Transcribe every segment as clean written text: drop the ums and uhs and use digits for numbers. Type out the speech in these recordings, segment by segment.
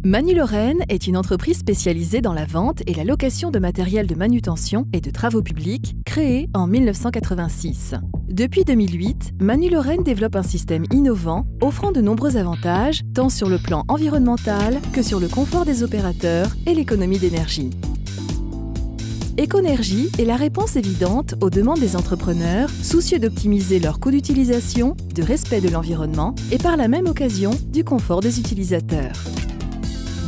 Manu-Lorraine est une entreprise spécialisée dans la vente et la location de matériel de manutention et de travaux publics, créée en 1986. Depuis 2008, Manu-Lorraine développe un système innovant, offrant de nombreux avantages, tant sur le plan environnemental que sur le confort des opérateurs et l'économie d'énergie. Econergie est la réponse évidente aux demandes des entrepreneurs, soucieux d'optimiser leur coût d'utilisation, de respect de l'environnement et par la même occasion du confort des utilisateurs.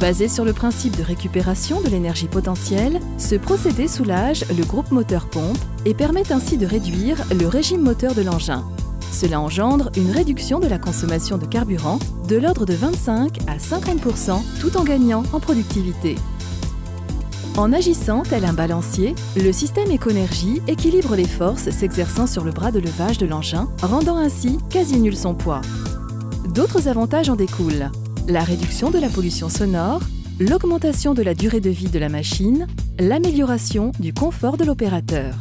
Basé sur le principe de récupération de l'énergie potentielle, ce procédé soulage le groupe moteur-pompe et permet ainsi de réduire le régime moteur de l'engin. Cela engendre une réduction de la consommation de carburant de l'ordre de 25 à 50% tout en gagnant en productivité. En agissant tel un balancier, le système Econergie équilibre les forces s'exerçant sur le bras de levage de l'engin, rendant ainsi quasi nul son poids. D'autres avantages en découlent: la réduction de la pollution sonore, l'augmentation de la durée de vie de la machine, l'amélioration du confort de l'opérateur.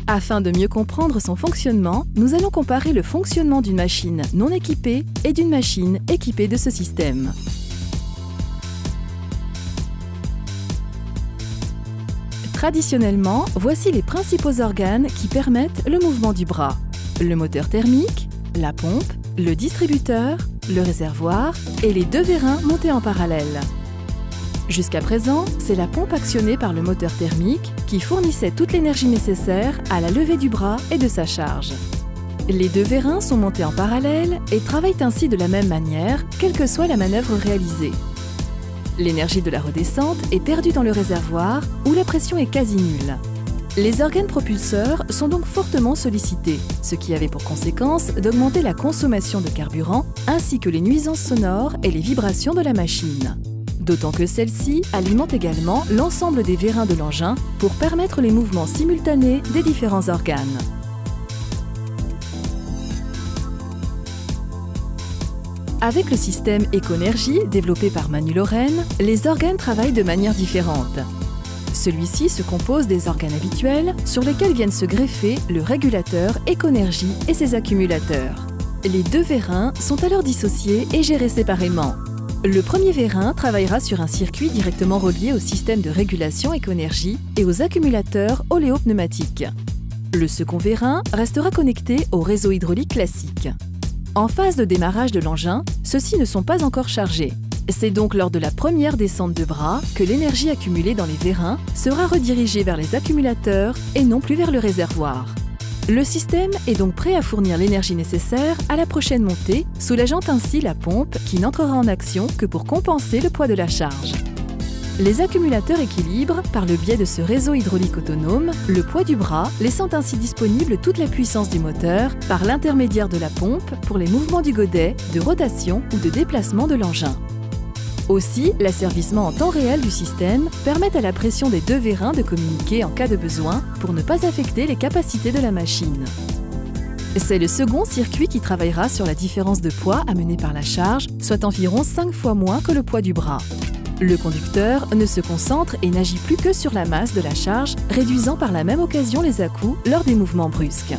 Afin de mieux comprendre son fonctionnement, nous allons comparer le fonctionnement d'une machine non équipée et d'une machine équipée de ce système. Traditionnellement, voici les principaux organes qui permettent le mouvement du bras: le moteur thermique, la pompe, le distributeur, le réservoir et les deux vérins montés en parallèle. Jusqu'à présent, c'est la pompe actionnée par le moteur thermique qui fournissait toute l'énergie nécessaire à la levée du bras et de sa charge. Les deux vérins sont montés en parallèle et travaillent ainsi de la même manière, quelle que soit la manœuvre réalisée. L'énergie de la redescente est perdue dans le réservoir où la pression est quasi nulle. Les organes propulseurs sont donc fortement sollicités, ce qui avait pour conséquence d'augmenter la consommation de carburant ainsi que les nuisances sonores et les vibrations de la machine. D'autant que celle-ci alimente également l'ensemble des vérins de l'engin pour permettre les mouvements simultanés des différents organes. Avec le système Econergie développé par Manu-Lorraine, les organes travaillent de manière différente. Celui-ci se compose des organes habituels sur lesquels viennent se greffer le régulateur Econergie et ses accumulateurs. Les deux vérins sont alors dissociés et gérés séparément. Le premier vérin travaillera sur un circuit directement relié au système de régulation Econergie et aux accumulateurs oléopneumatiques. Le second vérin restera connecté au réseau hydraulique classique. En phase de démarrage de l'engin, ceux-ci ne sont pas encore chargés. C'est donc lors de la première descente de bras que l'énergie accumulée dans les vérins sera redirigée vers les accumulateurs et non plus vers le réservoir. Le système est donc prêt à fournir l'énergie nécessaire à la prochaine montée, soulageant ainsi la pompe qui n'entrera en action que pour compenser le poids de la charge. Les accumulateurs équilibrent, par le biais de ce réseau hydraulique autonome, le poids du bras, laissant ainsi disponible toute la puissance du moteur par l'intermédiaire de la pompe pour les mouvements du godet, de rotation ou de déplacement de l'engin. Aussi, l'asservissement en temps réel du système permet à la pression des deux vérins de communiquer en cas de besoin pour ne pas affecter les capacités de la machine. C'est le second circuit qui travaillera sur la différence de poids amenée par la charge, soit environ 5 fois moins que le poids du bras. Le conducteur ne se concentre et n'agit plus que sur la masse de la charge, réduisant par la même occasion les à-coups lors des mouvements brusques.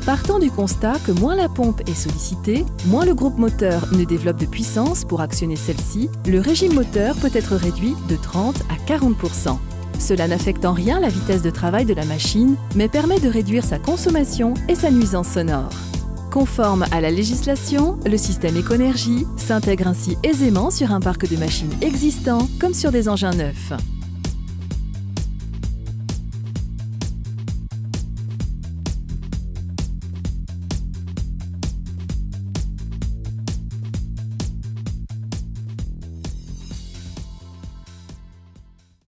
Partant du constat que moins la pompe est sollicitée, moins le groupe moteur ne développe de puissance pour actionner celle-ci, le régime moteur peut être réduit de 30 à 40%. Cela n'affecte en rien la vitesse de travail de la machine, mais permet de réduire sa consommation et sa nuisance sonore. Conforme à la législation, le système Econergie s'intègre ainsi aisément sur un parc de machines existant comme sur des engins neufs.